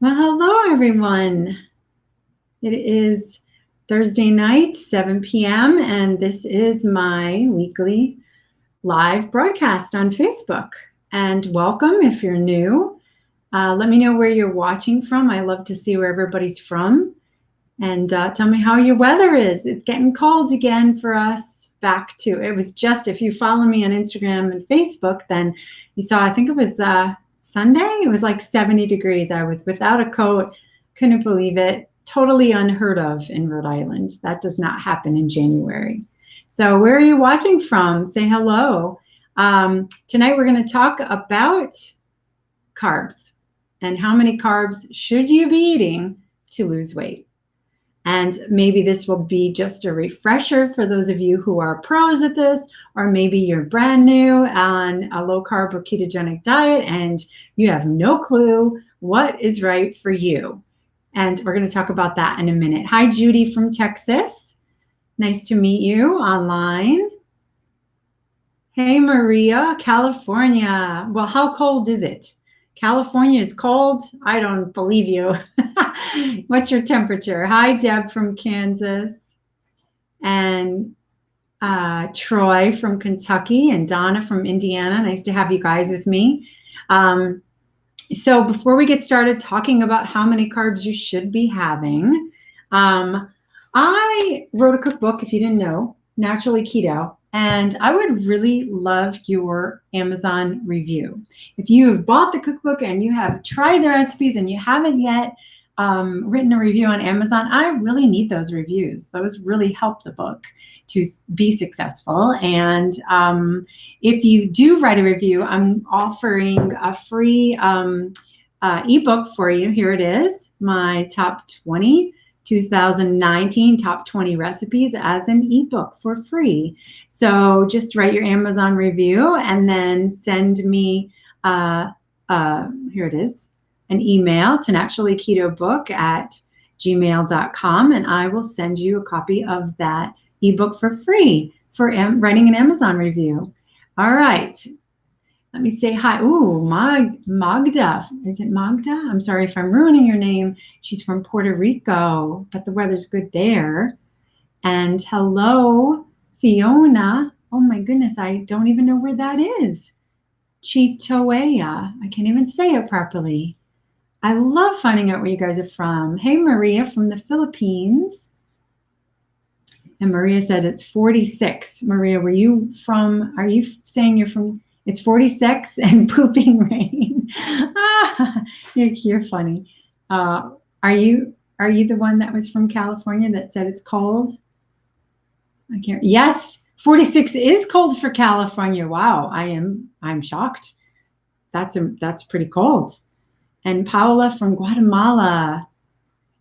Well, hello, everyone. It is Thursday night, 7 p.m., and this is my weekly live broadcast on Facebook. And welcome if you're new. Let me know where you're watching from. I love to see where everybody's from. And tell me how your weather is. It's getting cold again for us. It was just, if you follow me on Instagram and Facebook, then you saw, I think it was Sunday. It was like 70 degrees. I was without a coat. Couldn't believe it. Totally unheard of in Rhode Island. That does not happen in January. So where are you watching from? Say hello. Tonight we're going to talk about carbs and how many carbs should you be eating to lose weight. And maybe this will be just a refresher for those of you who are pros at this, or maybe you're brand new on a low carb or ketogenic diet and you have no clue what is right for you. And we're going to talk about that in a minute. Hi, Judy from Texas. Nice to meet you online. Hey, Maria, California. Well, how cold is it? California is cold? I don't believe you. What's your temperature? Hi, Deb from Kansas. And Troy from Kentucky and Donna from Indiana. Nice to have you guys with me. So before we get started talking about how many carbs you should be having, I wrote a cookbook, if you didn't know, Naturally Keto, and I would really love your Amazon review. If you have bought the cookbook and you have tried the recipes and you haven't yet written a review on Amazon, I really need those reviews. Those really help the book to be successful. And if you do write a review, I'm offering a free ebook for you. Here it is, my top 2019 top 20 recipes as an ebook for free. So just write your Amazon review and then send me, here it is, an email to naturallyketobook@gmail.com, and I will send you a copy of that ebook for free for writing an Amazon review. All right. Let me say hi. Ooh, Magda. Is it Magda? I'm sorry if I'm ruining your name. She's from Puerto Rico, but the weather's good there. And hello, Fiona. Oh my goodness, I don't even know where that is. Chitoea. I can't even say it properly. I love finding out where you guys are from. Hey, Maria from the Philippines. And Maria said it's 46. Maria, are you saying you're from... It's 46 and pooping rain. You're funny. Are you the one that was from California that said it's cold? I can't. Yes, 46 is cold for California. Wow, I'm shocked. That's pretty cold. And Paula from Guatemala.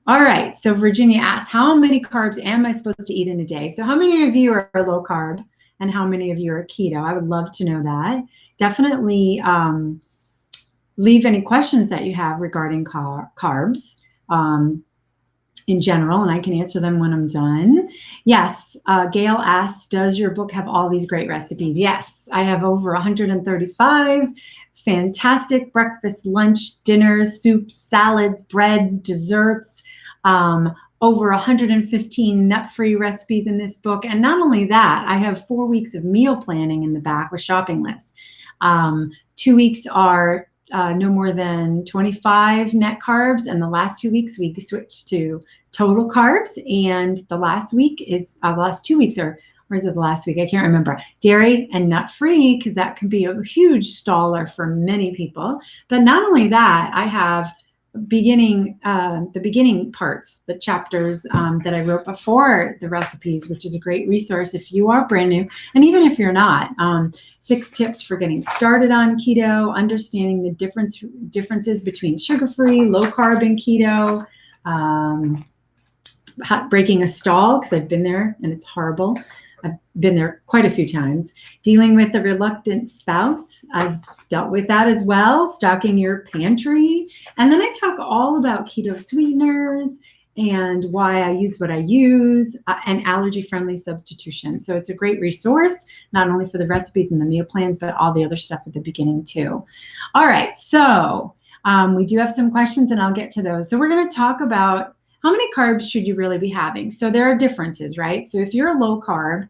All right. So Virginia asks, how many carbs am I supposed to eat in a day? So how many of you are low carb? And how many of you are keto? I would love to know that. Definitely leave any questions that you have regarding carbs in general, and I can answer them when I'm done. Yes, Gail asks, does your book have all these great recipes? Yes, I have over 135 fantastic breakfast, lunch, dinners, soups, salads, breads, desserts, over 115 nut-free recipes in this book. And not only that, I have 4 weeks of meal planning in the back with shopping lists. 2 weeks are no more than 25 net carbs, and the last 2 weeks we switched to total carbs, and the last 2 weeks are, or is it the last week? I can't remember. Dairy and nut-free, because that can be a huge staller for many people. But not only that, I have the beginning parts, the chapters that I wrote before the recipes, which is a great resource if you are brand new, and even if you're not. 6 tips for getting started on keto, understanding the differences between sugar-free, low-carb, and keto, breaking a stall, because I've been there and it's horrible. I've been there quite a few times. Dealing with a reluctant spouse, I've dealt with that as well. Stocking your pantry. And then I talk all about keto sweeteners and why I use what I use, and allergy-friendly substitution. So it's a great resource, not only for the recipes and the meal plans, but all the other stuff at the beginning too. All right, so We do have some questions and I'll get to those. So we're going to talk about how many carbs should you really be having? So there are differences, right? So if you're a low carb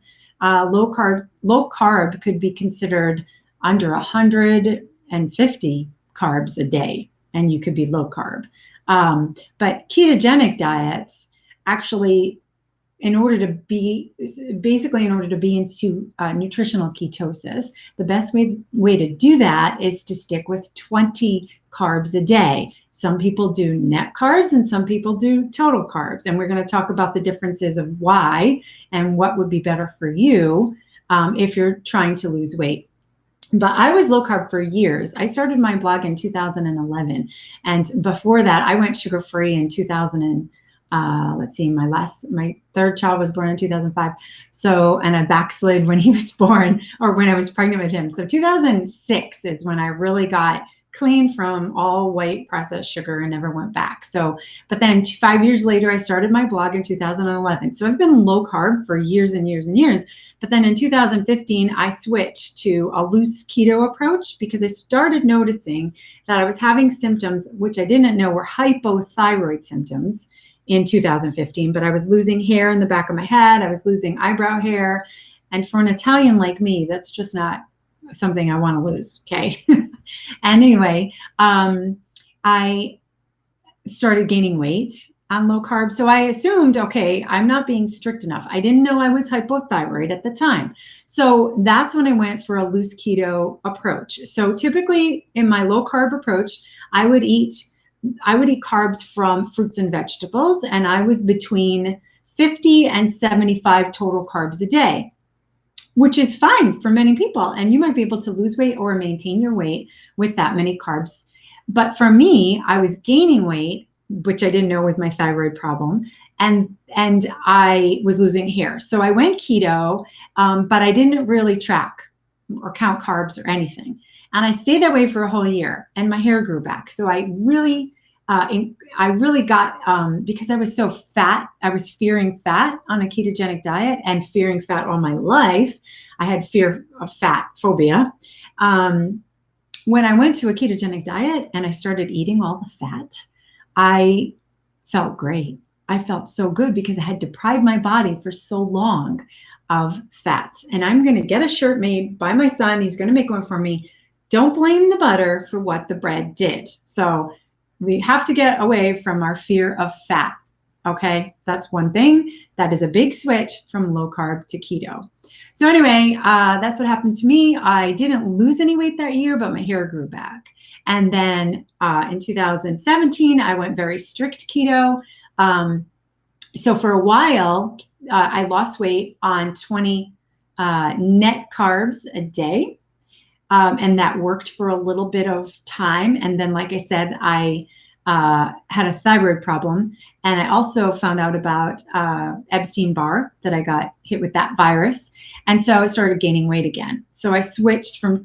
could be considered under 150 carbs a day, and you could be low carb. But ketogenic diets actually, in order to be into nutritional ketosis, the best way to do that is to stick with 20 carbs a day. Some people do net carbs and some people do total carbs. And we're going to talk about the differences of why and what would be better for you if you're trying to lose weight. But I was low carb for years. I started my blog in 2011. And before that, I went sugar-free in 2000. My third child was born in 2005. And I backslid when he was born, or when I was pregnant with him. So 2006 is when I really got clean from all white processed sugar and never went back. But then 5 years later, I started my blog in 2011. So I've been low carb for years and years and years. But then in 2015, I switched to a loose keto approach because I started noticing that I was having symptoms, which I didn't know were hypothyroid symptoms in 2015, but I was losing hair in the back of my head. I was losing eyebrow hair. And for an Italian like me, that's just not something I want to lose, okay? Anyway, I started gaining weight on low carb. So I assumed, okay, I'm not being strict enough. I didn't know I was hypothyroid at the time. So that's when I went for a loose keto approach. So typically in my low carb approach, I would eat carbs from fruits and vegetables, and I was between 50 and 75 total carbs a day, which is fine for many people. And you might be able to lose weight or maintain your weight with that many carbs. But for me, I was gaining weight, which I didn't know was my thyroid problem, and I was losing hair. So I went keto, but I didn't really track or count carbs or anything. And I stayed that way for a whole year, and my hair grew back. So I really got, because I was so fat, I was fearing fat on a ketogenic diet and fearing fat all my life. I had fear of fat phobia. When I went to a ketogenic diet and I started eating all the fat, I felt great. I felt so good because I had deprived my body for so long of fats. And I'm going to get a shirt made by my son. He's going to make one for me. Don't blame the butter for what the bread did. So we have to get away from our fear of fat. Okay, that's one thing. That is a big switch from low carb to keto. So anyway, that's what happened to me. I didn't lose any weight that year, but my hair grew back. And then in 2017, I went very strict keto. So for a while, I lost weight on 20 net carbs a day. And that worked for a little bit of time. And then, like I said, I had a thyroid problem. And I also found out about Epstein-Barr, that I got hit with that virus. And so I started gaining weight again. So I switched from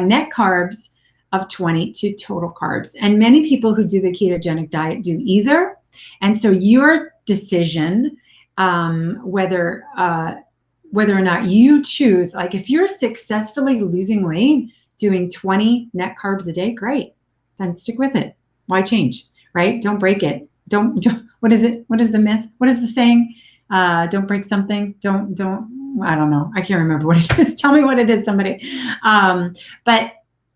net carbs of 20 to total carbs. And many people who do the ketogenic diet do either. And so your decision, whether or not you choose, like if you're successfully losing weight, doing 20 net carbs a day, great. Then stick with it. Why change, right? Don't break it. Don't, what is it? What is the myth? What is the saying? Don't break something. Don't, I don't know. I can't remember what it is. Tell me what it is, somebody. But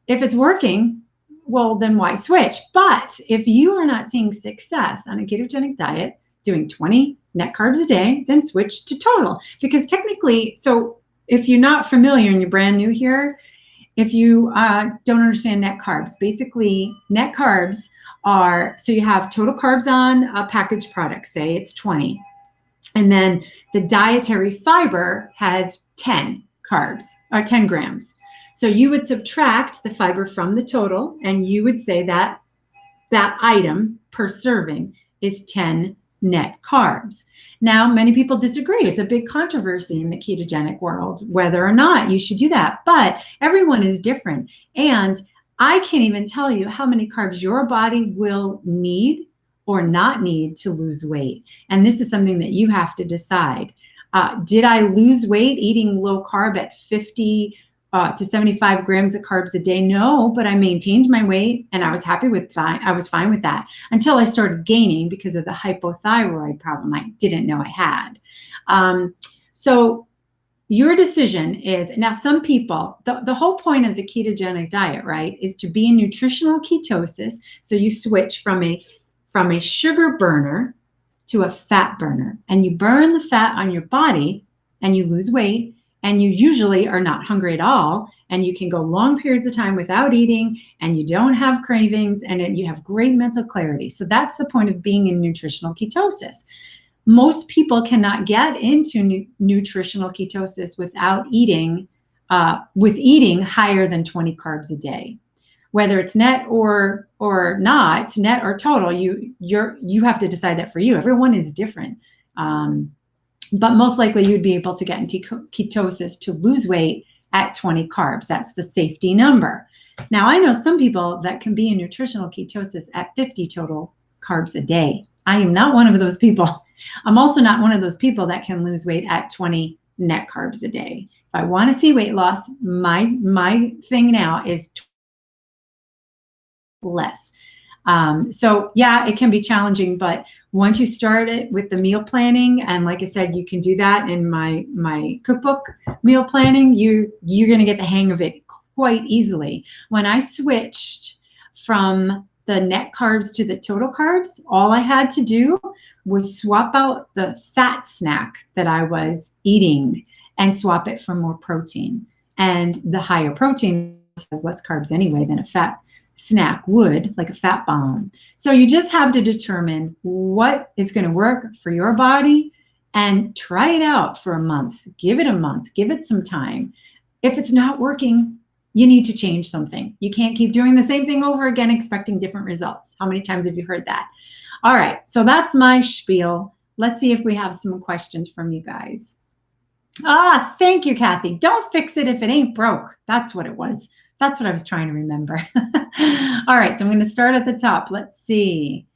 if it's working, well, then why switch? But if you are not seeing success on a ketogenic diet, doing 20 net carbs a day, then switch to total. Because technically, so if you're not familiar and you're brand new here, if you don't understand net carbs, basically net carbs are, so you have total carbs on a packaged product, say it's 20. And then the dietary fiber has 10 carbs or 10 grams. So you would subtract the fiber from the total and you would say that that item per serving is 10 net carbs. Now, many people disagree. It's a big controversy in the ketogenic world, whether or not you should do that, but everyone is different. And I can't even tell you how many carbs your body will need or not need to lose weight. And this is something that you have to decide. Did I lose weight eating low carb at 50 to 75 grams of carbs a day? No, but I maintained my weight and I was happy with that. I was fine with that until I started gaining because of the hypothyroid problem I didn't know I had. So your decision is, now some people, the whole point of the ketogenic diet, right, is to be in nutritional ketosis. So you switch from a sugar burner to a fat burner, and you burn the fat on your body and you lose weight, and you usually are not hungry at all, and you can go long periods of time without eating, and you don't have cravings, and you have great mental clarity. So that's the point of being in nutritional ketosis. Most people cannot get into nutritional ketosis without eating, eating higher than 20 carbs a day. Whether it's net or not, net or total, you have to decide that for you. Everyone is different. But most likely you'd be able to get into ketosis to lose weight at 20 carbs. That's the safety number. Now, I know some people that can be in nutritional ketosis at 50 total carbs a day. I am not one of those people. I'm also not one of those people that can lose weight at 20 net carbs a day. If I want to see weight loss, my thing now is less. So yeah, it can be challenging, but once you start it with the meal planning, and like I said, you can do that in my cookbook meal planning, you're going to get the hang of it quite easily. When I switched from the net carbs to the total carbs, all I had to do was swap out the fat snack that I was eating and swap it for more protein. And the higher protein has less carbs anyway than a fat snack would, like a fat bomb. So you just have to determine what is going to work for your body and try it out for a month. Give it a month, give it some time. If it's not working, you need to change something. You can't keep doing the same thing over again, expecting different results. How many times have you heard that? All right, so that's my spiel. Let's see if we have some questions from you guys. Thank you, Kathy. Don't fix it if it ain't broke. That's what it was. That's what I was trying to remember. All right, so I'm going to start at the top. Let's see.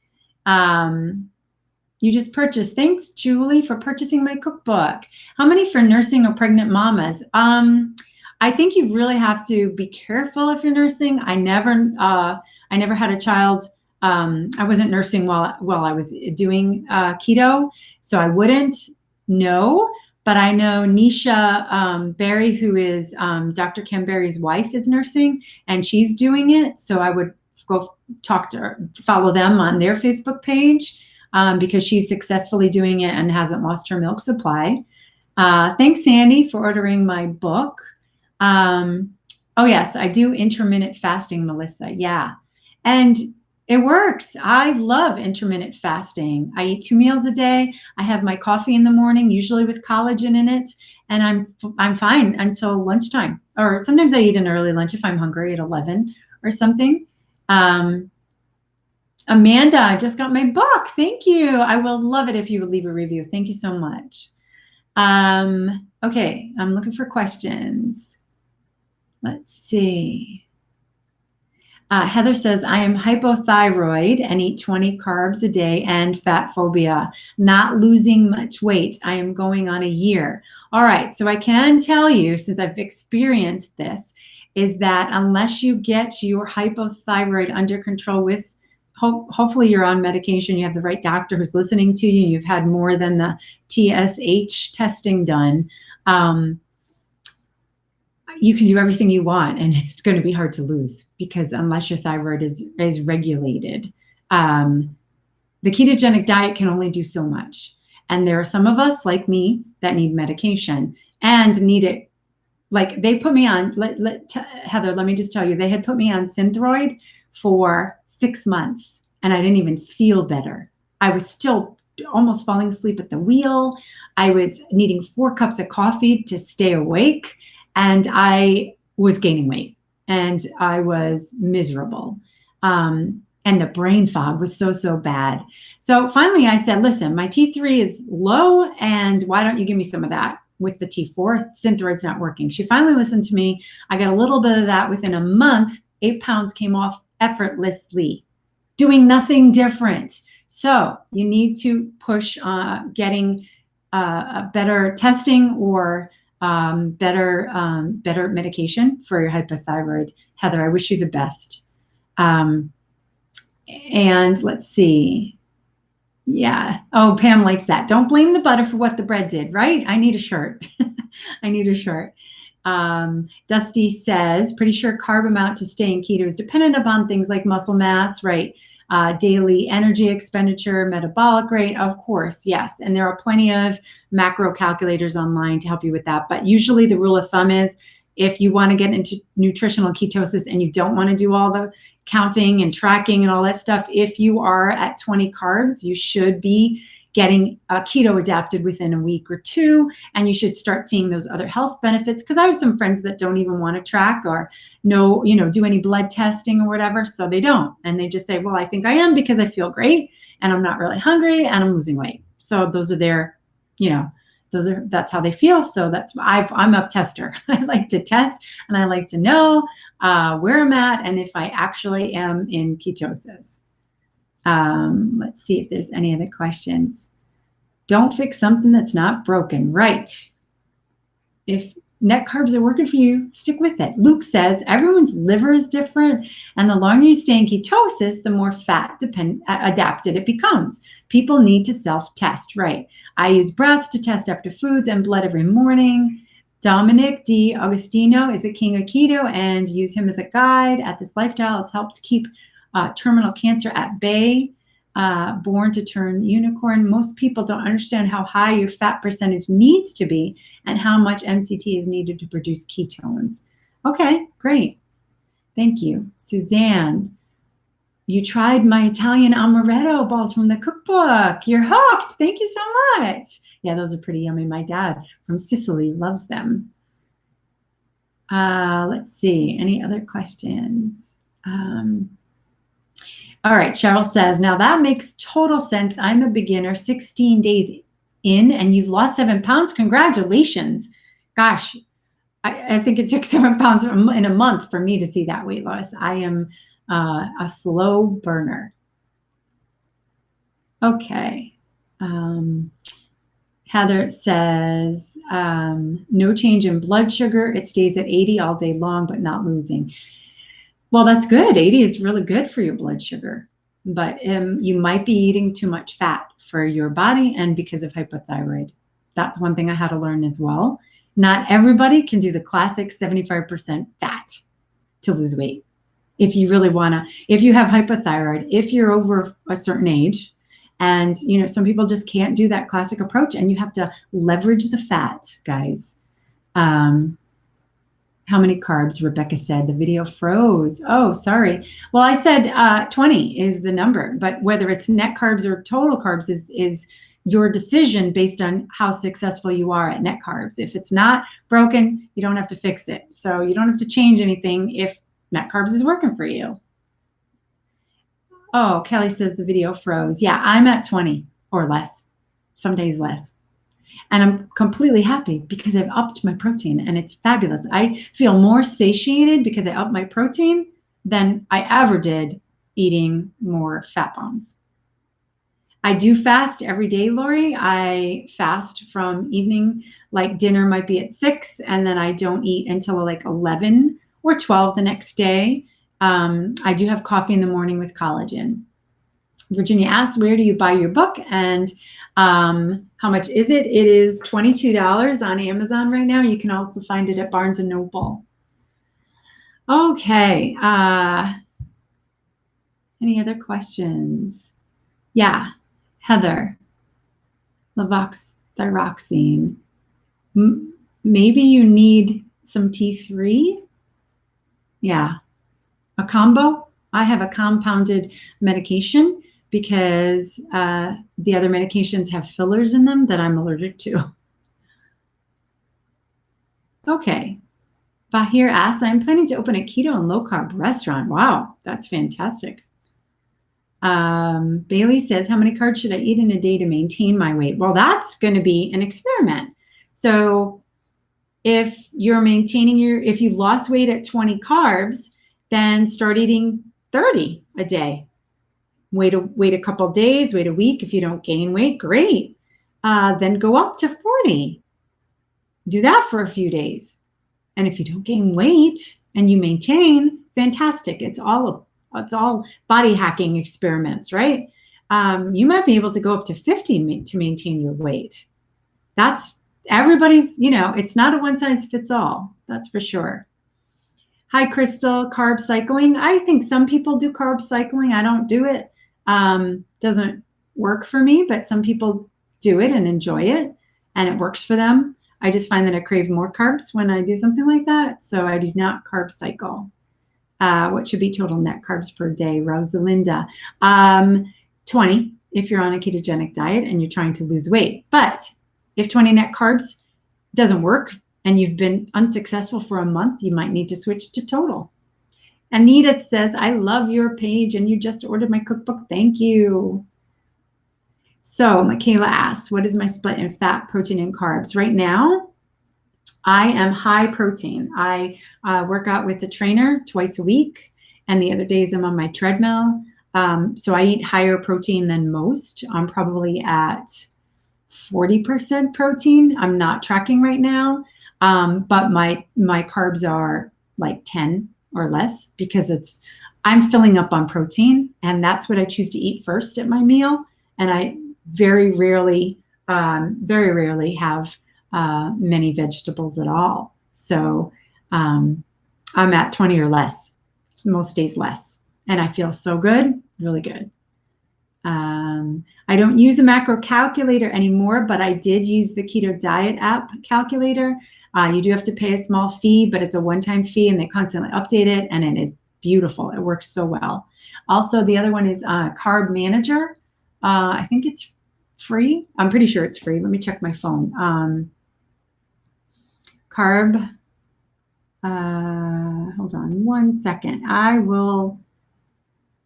You just purchased. Thanks, Julie, for purchasing my cookbook. How many for nursing or pregnant mamas? I think you really have to be careful if you're nursing. I never had a child. I wasn't nursing while I was doing keto, so I wouldn't know. But I know Nisha Berry, who is Dr. Ken Berry's wife, is nursing, and she's doing it. So I would go talk to her, follow them on their Facebook page because she's successfully doing it and hasn't lost her milk supply. Thanks, Sandy, for ordering my book. Oh, yes, I do intermittent fasting, Melissa. Yeah. And it works. I love intermittent fasting. I eat 2 meals a day. I have my coffee in the morning, usually with collagen in it, and I'm fine until lunchtime. Or sometimes I eat an early lunch if I'm hungry at 11 or something. Amanda, I just got my book. Thank you. I will love it if you would leave a review. Thank you so much. Okay, I'm looking for questions. Let's see. Heather says, I am hypothyroid and eat 20 carbs a day and fat phobia, not losing much weight. I am going on a year. All right, so I can tell you, since I've experienced this, is that unless you get your hypothyroid under control with, hopefully you're on medication, you have the right doctor who's listening to you, you've had more than the TSH testing done, you can do everything you want, and it's going to be hard to lose because unless your thyroid is regulated, the ketogenic diet can only do so much. And there are some of us like me that need medication and need it. Like they put me on, Heather, let me just tell you, they had put me on Synthroid for 6 months and I didn't even feel better. I was still almost falling asleep at the wheel. I was needing 4 cups of coffee to stay awake. And I was gaining weight and I was miserable. And the brain fog was so bad. So finally I said, listen, my T3 is low and why don't you give me some of that with the T4? Synthroid's not working. She finally listened to me. I got a little bit of that. Within a month, 8 pounds came off effortlessly, doing nothing different. So you need to push getting better testing or better medication for your hypothyroid. Heather, I wish you the best. And let's see. Yeah. Oh, Pam likes that. Don't blame the butter for what the bread did, right? I need a shirt. I need a shirt. Dusty says, pretty sure carb amount to stay in keto is dependent upon things like muscle mass, right? Daily energy expenditure, metabolic rate, of course, yes. And there are plenty of macro calculators online to help you with that. But usually the rule of thumb is if you want to get into nutritional ketosis and you don't want to do all the counting and tracking and all that stuff, if you are at 20 carbs, you should be getting keto adapted within a week or two, and you should start seeing those other health benefits. Because I have some friends that don't even want to track or do any blood testing or whatever, so they don't, and they just say, well, I think I am because I feel great and I'm not really hungry and I'm losing weight. So those are their, that's how they feel. So I'm a tester. I like to test and I like to know where I'm at and if I actually am in ketosis. Let's see if there's any other questions. Don't fix something that's not broken. Right. If net carbs are working for you, stick with it. Luke says everyone's liver is different, and the longer you stay in ketosis, the more fat adapted it becomes. People need to self-test. Right. I use breath to test after foods and blood every morning. Dominic D. Agostino is the king of keto, and use him as a guide at this lifestyle. It's helped keep terminal cancer at bay, born to turn unicorn. Most people don't understand how high your fat percentage needs to be and how much MCT is needed to produce ketones. Okay, great. Thank you. Suzanne, you tried my Italian amaretto balls from the cookbook. You're hooked. Thank you so much. Yeah, those are pretty yummy. My dad from Sicily loves them. Let's see. Any other questions? All right, Cheryl says, now that makes total sense. I'm a beginner, 16 days in, and you've lost 7 pounds. Congratulations. Gosh, I think it took 7 pounds in a month for me to see that weight loss. I am a slow burner. Okay. Heather says, no change in blood sugar. It stays at 80 all day long, but not losing. Well, that's good. 80 is really good for your blood sugar, but you might be eating too much fat for your body and because of hypothyroid. That's one thing I had to learn as well. Not everybody can do the classic 75% fat to lose weight. If you really want to, if you have hypothyroid, if you're over a certain age, and some people just can't do that classic approach, and you have to leverage the fat, guys. How many carbs? Rebecca said the video froze. Oh, sorry. Well, I said 20 is the number, but whether it's net carbs or total carbs is your decision based on how successful you are at net carbs. If it's not broken, you don't have to fix it. So you don't have to change anything if net carbs is working for you. Oh, Kelly says the video froze. Yeah, I'm at 20 or less, some days less. And I'm completely happy because I've upped my protein and it's fabulous. I feel more satiated because I upped my protein than I ever did eating more fat bombs. I do fast every day, Lori. I fast from evening, like dinner might be at 6, and then I don't eat until like 11 or 12 the next day. I do have coffee in the morning with collagen. Virginia asks, where do you buy your book? And how much is it? It is $22 on Amazon right now. You can also find it at Barnes & Noble. Okay. Any other questions? Yeah. Heather, levothyroxine. Maybe you need some T3? Yeah. A combo? I have a compounded medication because the other medications have fillers in them that I'm allergic to. Okay. Bahir asks, I'm planning to open a keto and low carb restaurant. Wow, that's fantastic. Bailey says, how many carbs should I eat in a day to maintain my weight? Well, that's going to be an experiment. So if you're maintaining if you lost weight at 20 carbs, then start eating 30 a day. Wait a couple days, wait a week. If you don't gain weight, great. Then go up to 40. Do that for a few days. And if you don't gain weight and you maintain, fantastic. It's all body hacking experiments, right? You might be able to go up to 50 to maintain your weight. That's everybody's, it's not a one size fits all. That's for sure. Hi, Crystal. Carb cycling. I think some people do carb cycling. I don't do it. Doesn't work for me, but some people do it and enjoy it, and it works for them. I just find that I crave more carbs when I do something like that, so I do not carb cycle. What should be total net carbs per day, Rosalinda? 20 if you're on a ketogenic diet and you're trying to lose weight. But if 20 net carbs doesn't work and you've been unsuccessful for a month, you might need to switch to total. Anita says, I love your page and you just ordered my cookbook. Thank you. So Michaela asks, what is my split in fat, protein, and carbs? Right now, I am high protein. I work out with the trainer twice a week, and the other days I'm on my treadmill. So I eat higher protein than most. I'm probably at 40% protein. I'm not tracking right now, but my carbs are like 10 or less because I'm filling up on protein, and that's what I choose to eat first at my meal. And I very rarely have many vegetables at all. So I'm at 20 or less, most days less. And I feel so good, really good. I don't use a macro calculator anymore, but I did use the Keto Diet app calculator. You do have to pay a small fee, but it's a one-time fee and they constantly update it, and it is beautiful. It works so well. Also, the other one is Carb Manager. I think it's free. I'm pretty sure it's free. Let me check my phone. Hold on one second. I will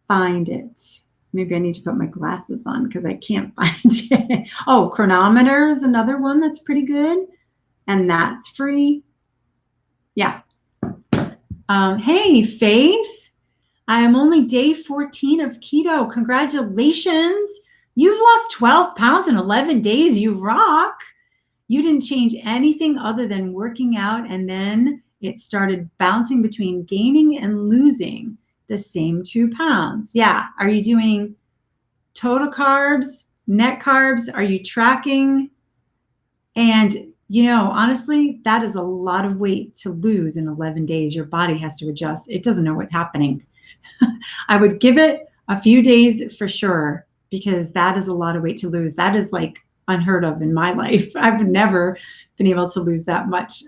find it. Maybe I need to put my glasses on because I can't find it. Oh, Chronometer is another one that's pretty good, and that's free. Yeah. Hey, Faith. I am only day 14 of keto. Congratulations. You've lost 12 pounds in 11 days. You rock. You didn't change anything other than working out, and then it started bouncing between gaining and losing the same 2 pounds. Yeah. Are you doing total carbs, net carbs? Are you tracking? And, honestly, that is a lot of weight to lose in 11 days. Your body has to adjust. It doesn't know what's happening. I would give it a few days for sure, because that is a lot of weight to lose. That is like unheard of in my life. I've never been able to lose that much.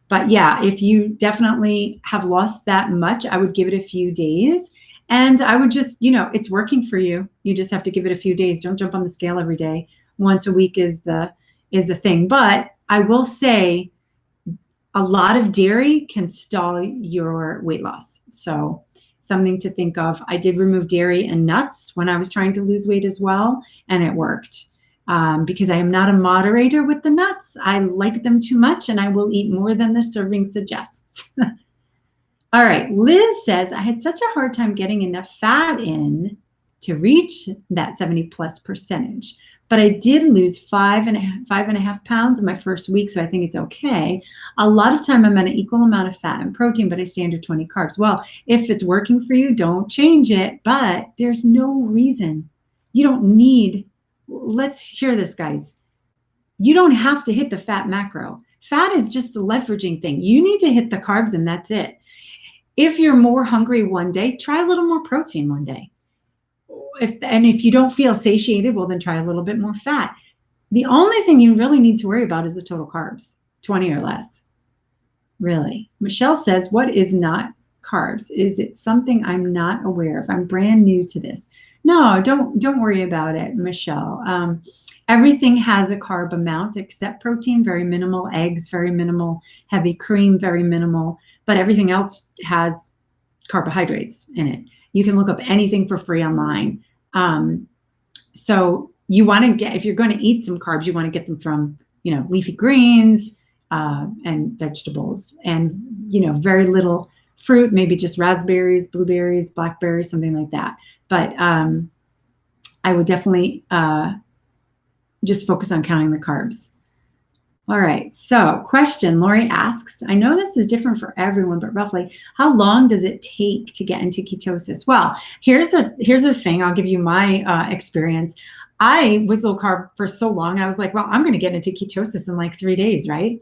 But yeah, if you definitely have lost that much, I would give it a few days. And I would just, it's working for you. You just have to give it a few days. Don't jump on the scale every day. Once a week is the thing. But I will say a lot of dairy can stall your weight loss. So something to think of. I did remove dairy and nuts when I was trying to lose weight as well, and it worked. Because I am not a moderator with the nuts. I like them too much, and I will eat more than the serving suggests. All right, Liz says, I had such a hard time getting enough fat in to reach that 70+%, but I did lose 5.5 pounds in my first week, so I think it's okay. A lot of time I'm at an equal amount of fat and protein, but I stay under 20 carbs. Well, if it's working for you, don't change it, but there's no reason. You don't need. Let's hear this, guys. You don't have to hit the fat macro. Fat is just a leveraging thing. You need to hit the carbs and that's it. If you're more hungry one day, try a little more protein one day. If you don't feel satiated, well, then try a little bit more fat. The only thing you really need to worry about is the total carbs, 20 or less. Really. Michelle says, what is not carbs? Is it something I'm not aware of? I'm brand new to this. No, don't worry about it, Michelle. Everything has a carb amount except protein, very minimal, eggs, very minimal, heavy cream, very minimal, but everything else has carbohydrates in it. You can look up anything for free online. So you want to get, if you're going to eat some carbs, you want to get them from, leafy greens and vegetables, and, very little fruit, maybe just raspberries, blueberries, blackberries, something like that. But I would definitely just focus on counting the carbs. All right. So, question Lori asks, I know this is different for everyone, but roughly, how long does it take to get into ketosis? Well, here's a thing. I'll give you my experience. I was low carb for so long. I was like, well, I'm going to get into ketosis in like 3 days, right?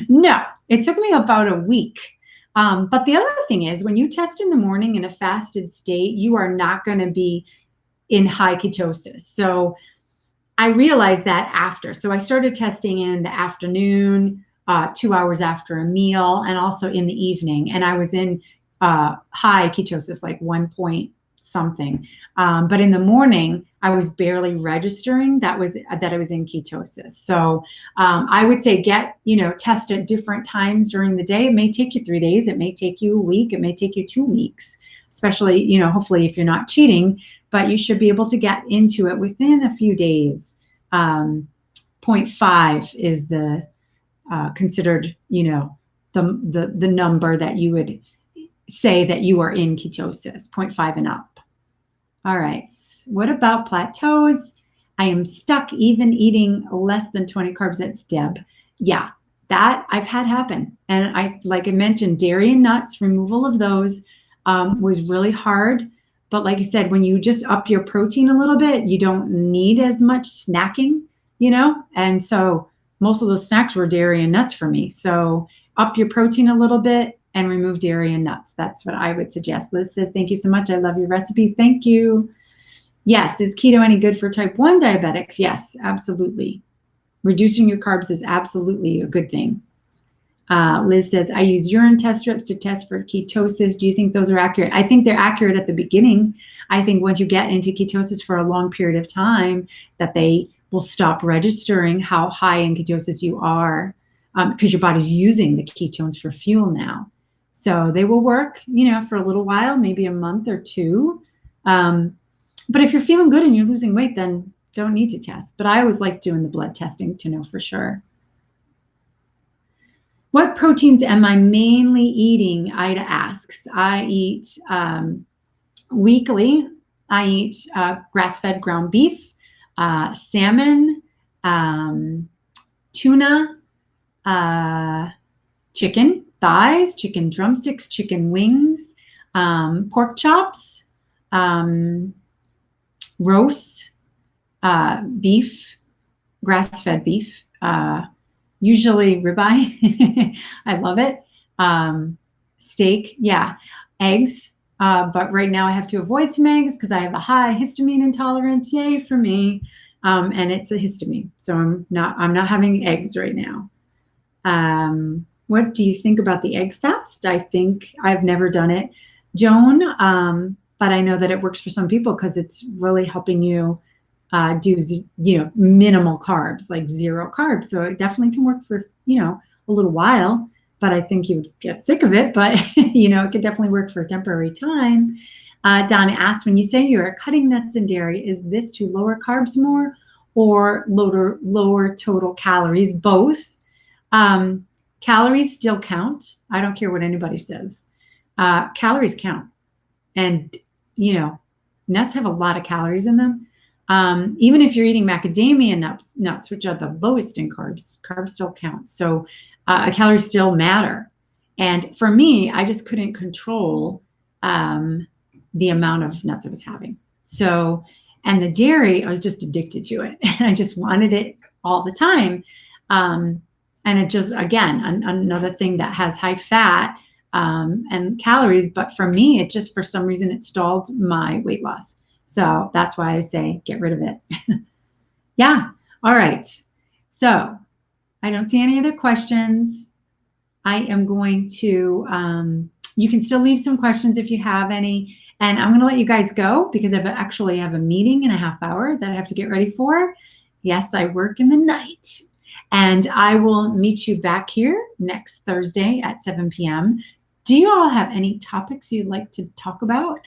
No, it took me about a week. But the other thing is, when you test in the morning in a fasted state, you are not going to be in high ketosis. So I realized that after. So I started testing in the afternoon, 2 hours after a meal, and also in the evening. And I was in high ketosis, like 1 point something. But in the morning, I was barely registering that I was in ketosis. So I would say test at different times during the day. It may take you 3 days. It may take you a week. It may take you 2 weeks, especially, hopefully if you're not cheating, but you should be able to get into it within a few days. 0.5 is the considered, the number that you would say that you are in ketosis, 0.5 and up. All right. What about plateaus? I am stuck even eating less than 20 carbs. That's Deb. Yeah, that I've had happen. And like I mentioned, dairy and nuts, removal of those was really hard. But like I said, when you just up your protein a little bit, you don't need as much snacking, and so most of those snacks were dairy and nuts for me. So up your protein a little bit and remove dairy and nuts. That's what I would suggest. Liz says, thank you so much. I love your recipes. Thank you. Yes. Is keto any good for type 1 diabetics? Yes, absolutely. Reducing your carbs is absolutely a good thing. Liz says, I use urine test strips to test for ketosis. Do you think those are accurate? I think they're accurate at the beginning. I think once you get into ketosis for a long period of time, that they will stop registering how high in ketosis you are, because your body's using the ketones for fuel now. So they will work, for a little while, maybe a month or two. But if you're feeling good and you're losing weight, then don't need to test. But I always like doing the blood testing to know for sure. What proteins am I mainly eating? Ida asks. I eat weekly. I eat grass-fed ground beef, salmon, tuna, chicken thighs, chicken drumsticks, chicken wings, pork chops, roasts, beef, grass-fed beef, usually ribeye. I love it. Steak, yeah. Eggs, but right now I have to avoid some eggs because I have a high histamine intolerance. Yay for me. And it's a histamine, so I'm not having eggs right now. What do you think about the egg fast? I think I've never done it, Joan, but I know that it works for some people because it's really helping you do minimal carbs, like 0 carbs. So it definitely can work for a little while, but I think you would get sick of it. But it could definitely work for a temporary time. Donna asked, when you say you're cutting nuts and dairy, is this to lower carbs more or lower total calories? Both. Calories still count. I don't care what anybody says. Calories count. And, nuts have a lot of calories in them. Even if you're eating macadamia nuts, which are the lowest in carbs still count. So calories still matter. And for me, I just couldn't control the amount of nuts I was having. So, and the dairy, I was just addicted to it. And I just wanted it all the time. And it just, again, another thing that has high fat and calories. But for me, it just, for some reason, it stalled my weight loss. So that's why I say get rid of it. Yeah. All right. So I don't see any other questions. I am going to, you can still leave some questions if you have any. And I'm going to let you guys go because I actually have a meeting in a half hour that I have to get ready for. Yes, I work in the night. And I will meet you back here next Thursday at 7 p.m. Do you all have any topics you'd like to talk about?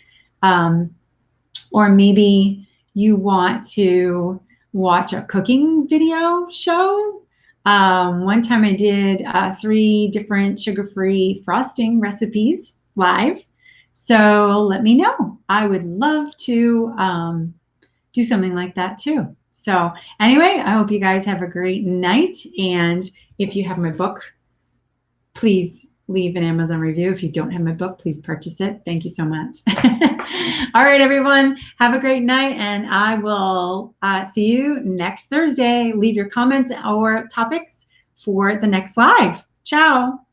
Or maybe you want to watch a cooking video show. One time I did 3 different sugar-free frosting recipes live. So let me know. I would love to do something like that too. So anyway, I hope you guys have a great night. And if you have my book, please leave an Amazon review. If you don't have my book, please purchase it. Thank you so much. All right, everyone, have a great night, and I will see you next Thursday. Leave your comments or topics for the next live. Ciao.